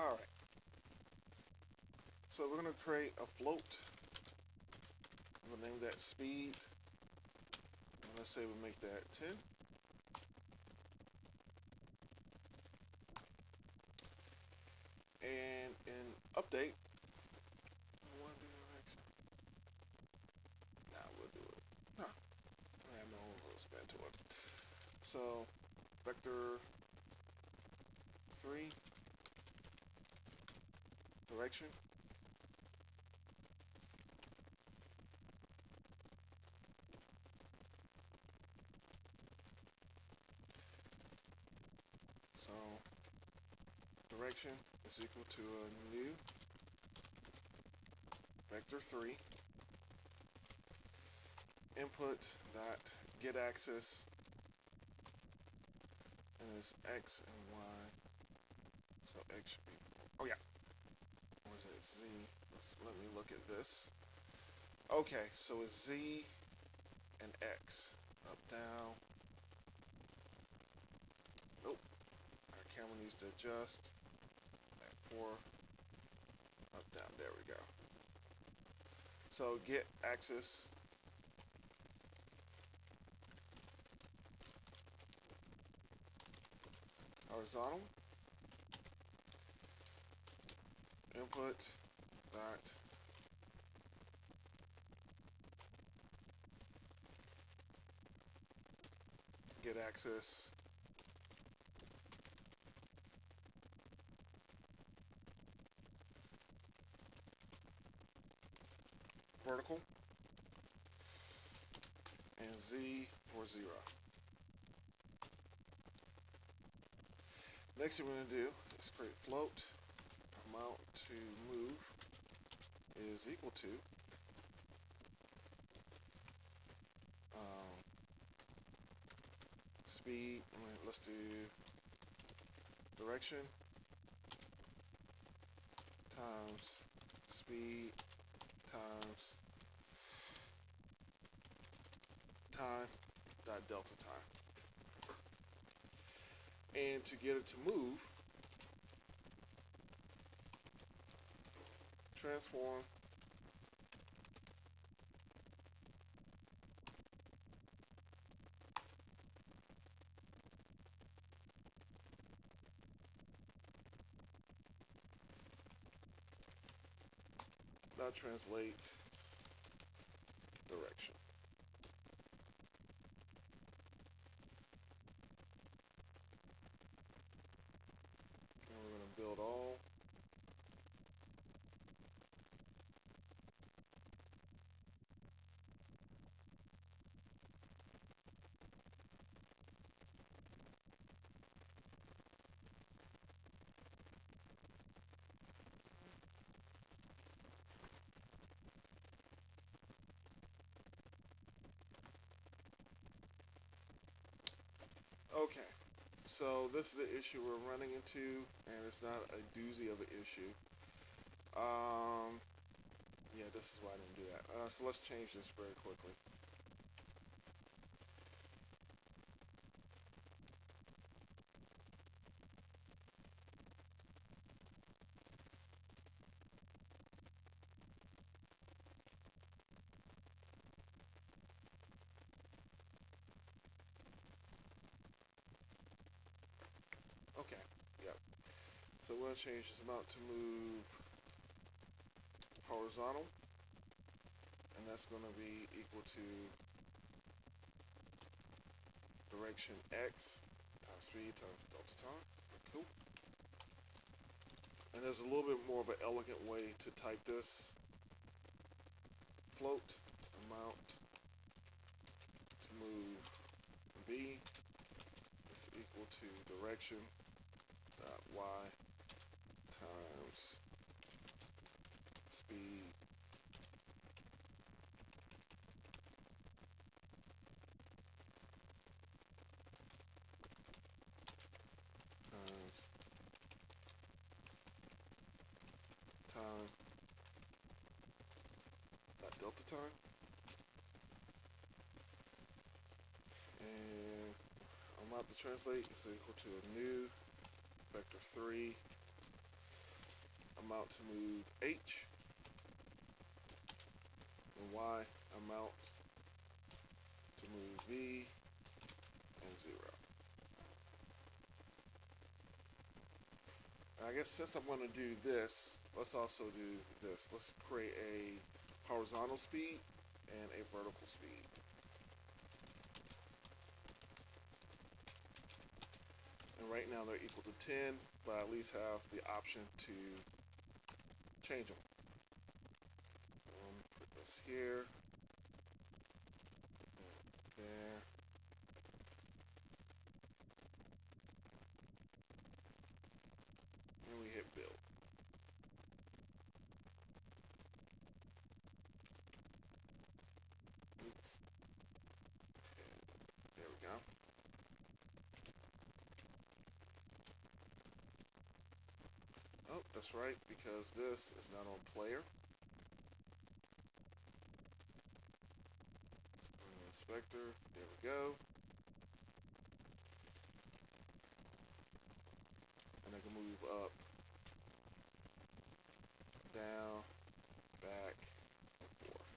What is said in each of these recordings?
Alright, so we're going to create a float. I'm going to name that speed. And let's say we make that 10. And in update, one direction. Nah, we'll do it. Huh. I have no spin to it. So, vector 3, direction. So, direction is equal to a new vector 3 input dot get axis, and it's x and y. So x should be, oh yeah, or is it z? Let me look at this. Okay, so it's z and x, up, down. Nope, our camera needs to adjust. At 4, up, down. There we go. So get axis. Horizontal. Input dot get axis. Vertical. And z for 0. Next thing we're going to do is create float. Amount to move is equal to speed. Let's do direction times speed times time dot delta time. And to get it to move, transform dot translate direction. And we're going to build all. Okay, so this is the issue we're running into, and it's not a doozy of an issue. Yeah, this is why I didn't do that. So let's change this very quickly. Okay, yep. So we're going to change this amount to move horizontal, and that's going to be equal to direction x times speed times delta time. Cool. And there's a little bit more of an elegant way to type this. Float amount to move b is equal to direction dot y times speed times time dot delta time. And amount to translate is equal to a new vector 3 amount to move H, and Y amount to move V, and 0. And I guess since I'm going to do this, let's also do this. Let's create a horizontal speed and a vertical speed. And right now they're equal to 10, but I at least have the option to change them. Put this here, there. And we hit build. Oops. There we go. Oh, that's right, because this is not on player. Inspector, there we go. And I can move up, down, back, and forth.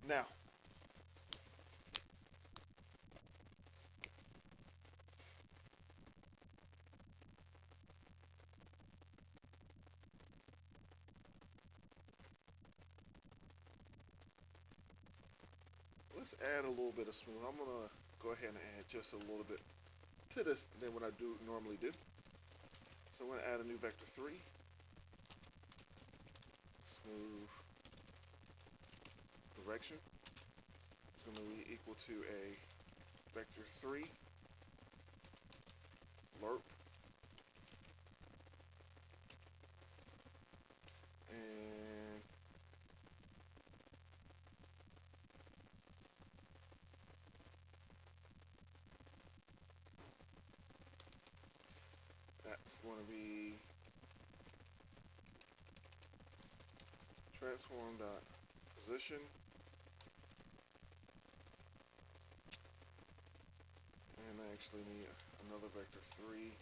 Now, let's add a little bit of smooth. I'm gonna go ahead and add just a little bit to this than what I normally do. So I'm gonna add a new vector 3. Smooth direction. It's gonna be equal to a vector 3 lerp. And that's going to be transform dot position, and I actually need another vector 3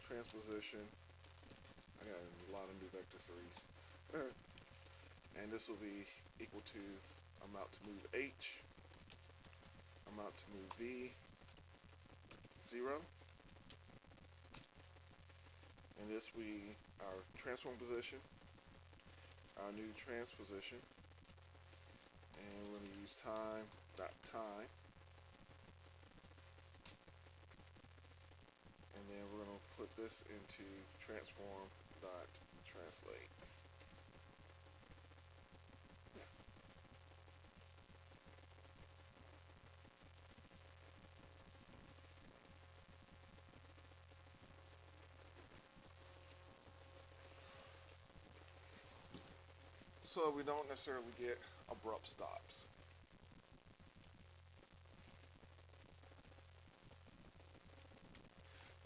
transposition. I got a lot of new vector 3s. And this will be equal to amount to move H, amount to move V, 0. And this will be our transform position, our new transposition. And we're going to use time dot time. And then we're going to put this into transform dot translate. So we don't necessarily get abrupt stops.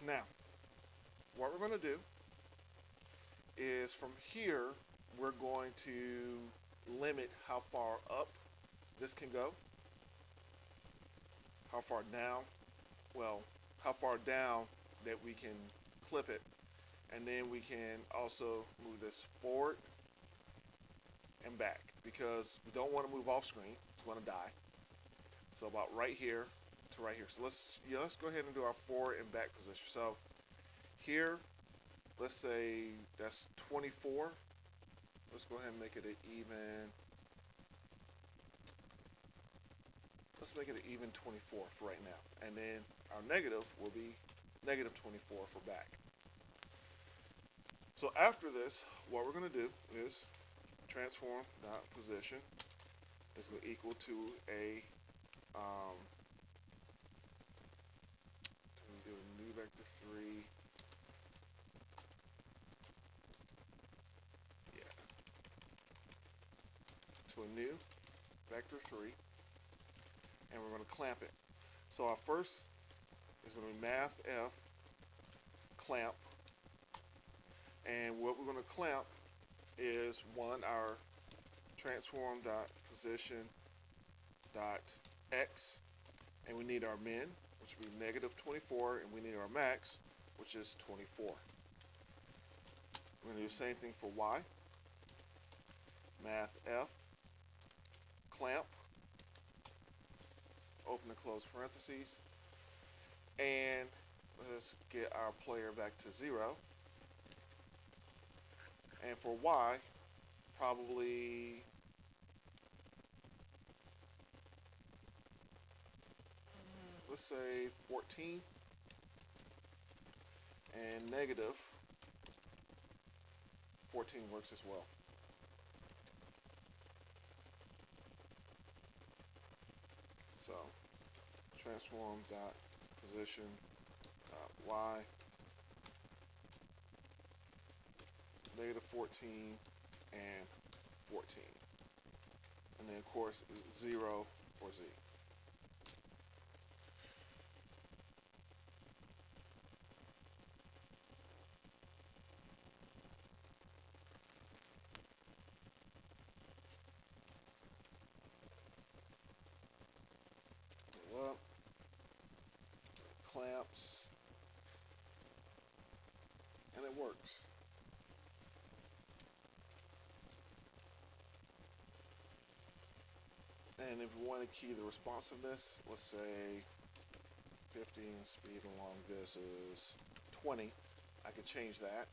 Now, what we're going to do is from here, we're going to limit how far up this can go, how far down, well, how far down that we can clip it, and then we can also move this forward and back, because we don't want to move off screen. It's going to die. So about right here to right here. So let's go ahead and do our forward and back position. So here, let's say that's 24. Let's go ahead and make it an even. Let's make it an even 24 for right now. And then our negative will be negative 24 for back. So after this, what we're going to do is transform dot position is going to equal to a do a new vector 3. Yeah. To a new vector 3, and we're going to clamp it. So our first is going to be math F clamp And what we're going to clamp is one, our transform dot position dot x, and we need our min, which would be negative 24, and we need our max, which is 24. We're going to do the same thing for y. Math f, clamp, open and close parentheses, and let's get our player back to 0. And for y, probably let's say 14, and negative 14 works as well. So transform dot position dot y, negative 14 and 14, and then of course 0 for z. Up, clamps, and it works. And if we want to key the responsiveness, let's say 50 and speed along this is 20, I could change that.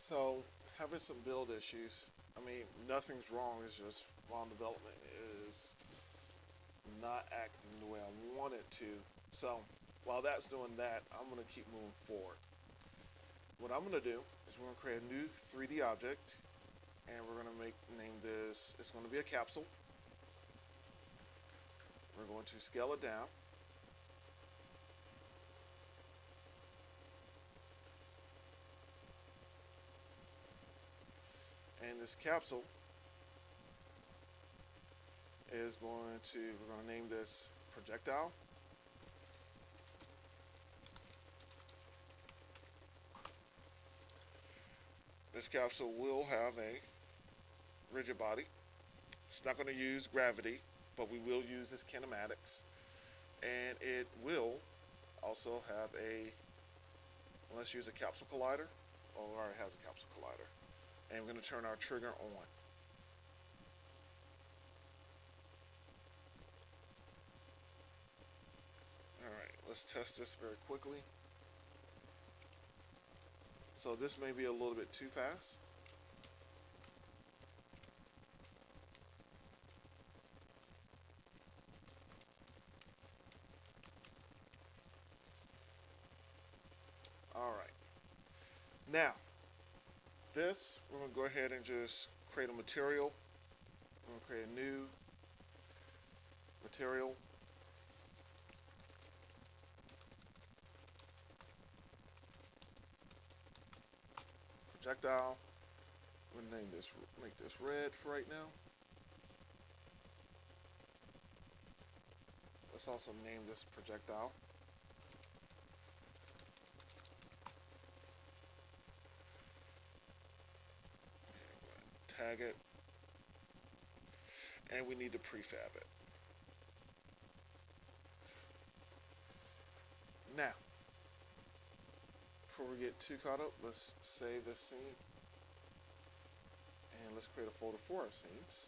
So having some build issues. I mean, nothing's wrong. It's just ROM development is not acting the way I want it to. So while that's doing that, I'm going to keep moving forward. What I'm going to do is we're going to create a new 3D object, and we're going to name this. It's going to be a capsule. We're going to scale it down. And this capsule is we're going to name this projectile. This capsule will have a rigid body. It's not going to use gravity, but we will use this kinematics. And it will also have let's use a capsule collider. Oh, it already has a capsule collider. And we're going to turn our trigger on. Alright, let's test this very quickly. So this may be a little bit too fast. Alright. Now, we're going to go ahead and just create a material. We're going to create a new material. Projectile. We're going to make this red for right now. Let's also name this projectile. Tag it, and we need to prefab it. Now, before we get too caught up, let's save this scene, and let's create a folder for our scenes.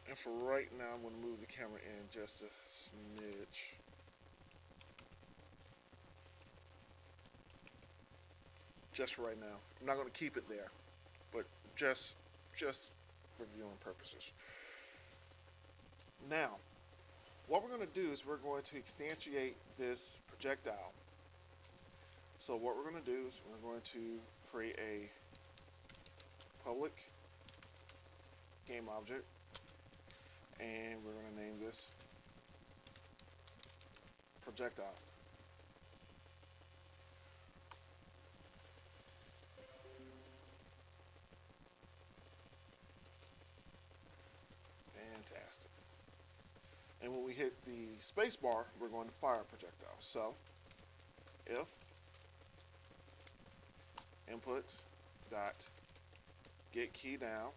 And for right now, I'm going to move the camera in just a smidge. Just for right now. I'm not going to keep it there, but just for viewing purposes. Now, what we're going to do is we're going to instantiate this projectile. So what we're going to do is we're going to create a public game object, and we're going to name this projectile. Fantastic. And when we hit the space bar, we're going to fire a projectile. So if input dot get key now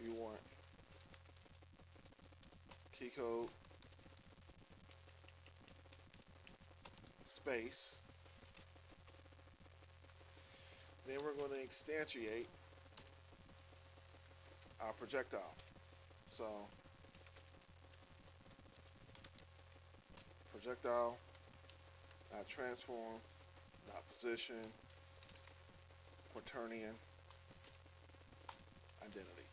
you want key code space, then we're going to instantiate our projectile. So projectile dot transform dot position quaternion identity.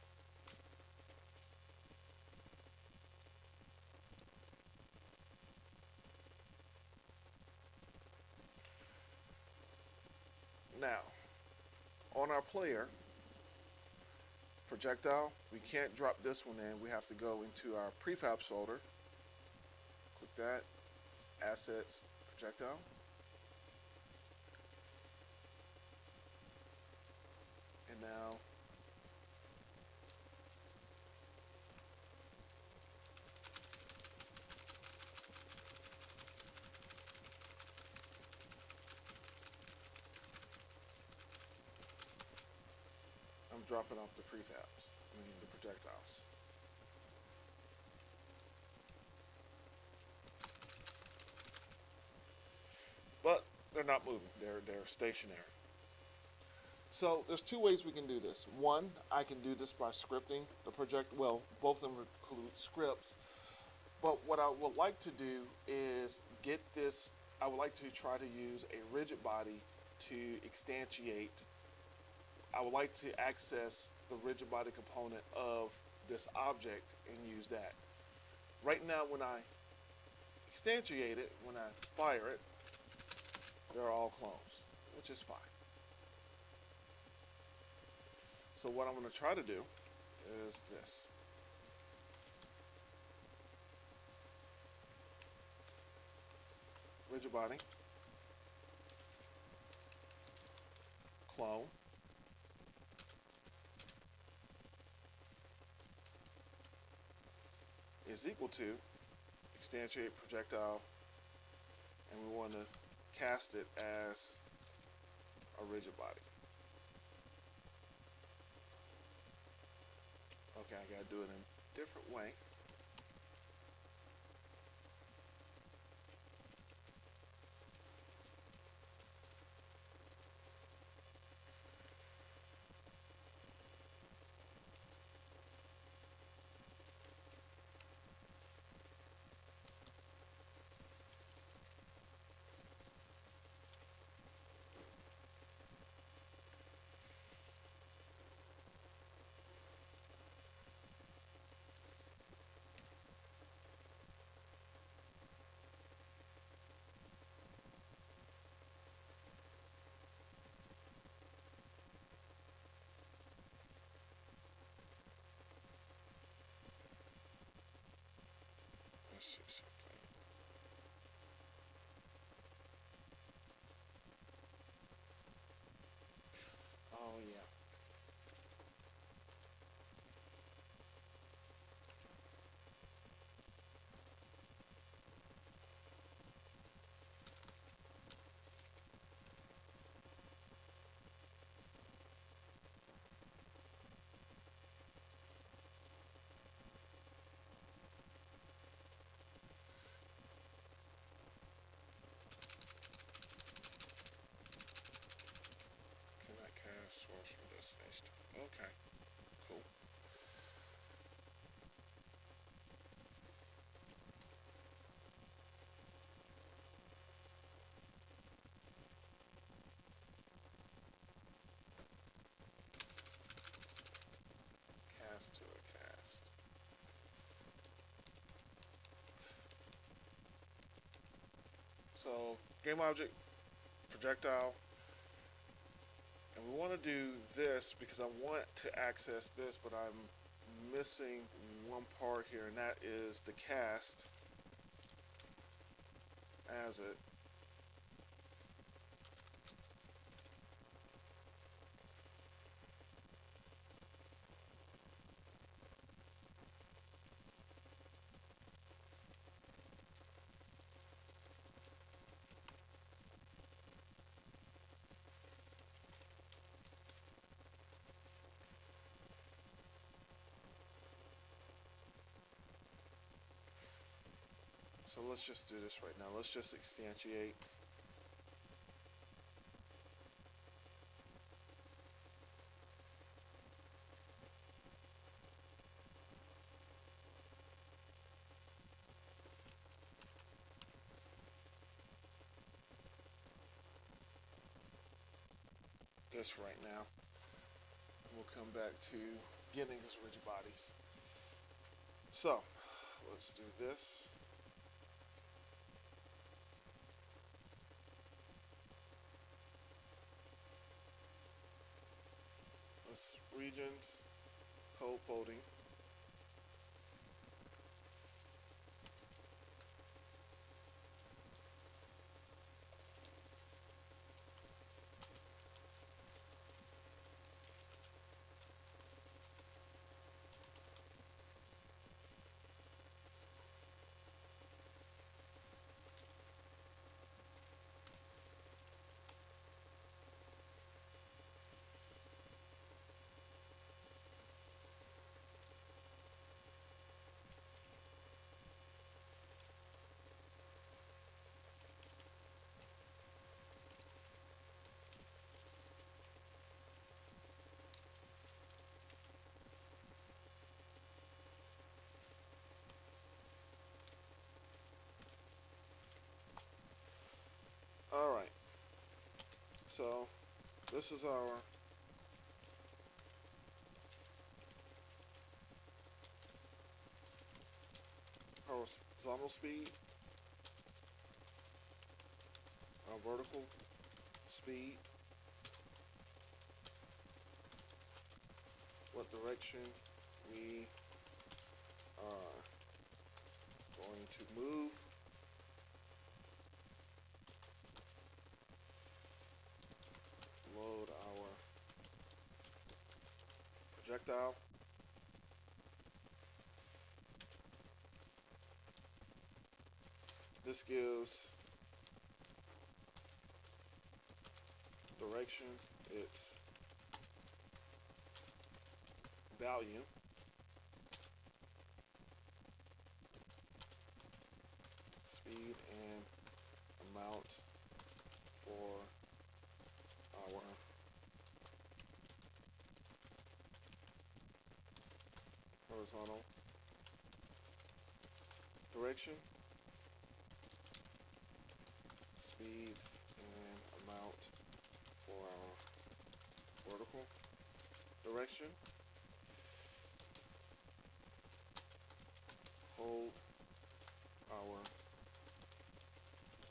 Now, on our player projectile, we can't drop this one in. We have to go into our prefabs folder. Click that, assets, projectile. And now I'm dropping off the prefabs, meaning the projectiles. But they're not moving, they're stationary. So there's two ways we can do this. One, I can do this by scripting the project. Well, both of them include scripts. But what I would like to do is I would like to try to use a rigid body to instantiate, I would like to access the rigid body component of this object and use that. Right now, when I instantiate it, when I fire it, they're all clones, which is fine. So what I'm going to try to do is this. Rigid body, clone, is equal to instantiate projectile, and we want to cast it as a rigid body. Okay, I gotta do it in a different way. Let's see something. Oh yeah. Cannot cast source from destination. Okay, cool. Cast to a cast. So game object, projectile, and we want to do this because I want to access this, but I'm missing one part here, and that is the cast as it. So let's just do this right now. Let's just instantiate. This right now. We'll come back to getting these rigid bodies. So let's do this. Let's regions, code folding. so this is our horizontal speed, our vertical speed, what direction we are going to move, load our projectile, this gives direction, its value, speed and amount for our horizontal direction, speed and amount for our vertical direction, hold our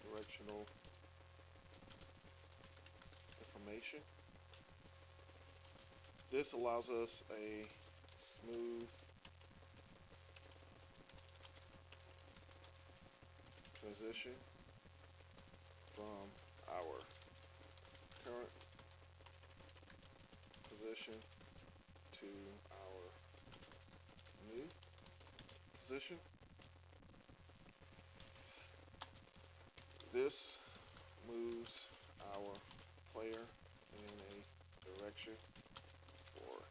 directional information. This allows us a smooth transition from our current position to our new position. This moves our player in a direction for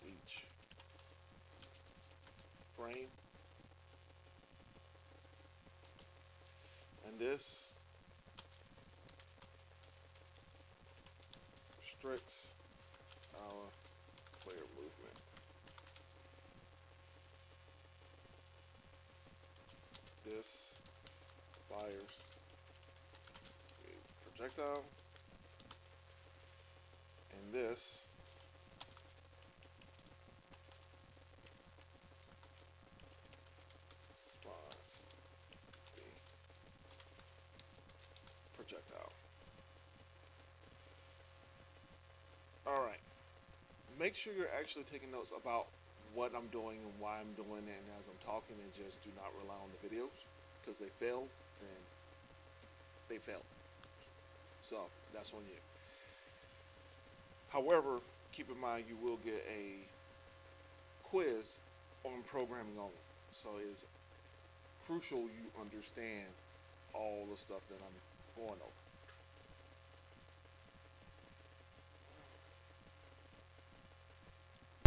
each frame, and this restricts our player movement. This fires a projectile, and this spawns the projectile. Alright, make sure you're actually taking notes about what I'm doing and why I'm doing it, and as I'm talking, and just do not rely on the videos, because they fail, then they fail. So that's on you. However, keep in mind you will get a quiz on programming only. So it's crucial you understand all the stuff that I'm going over.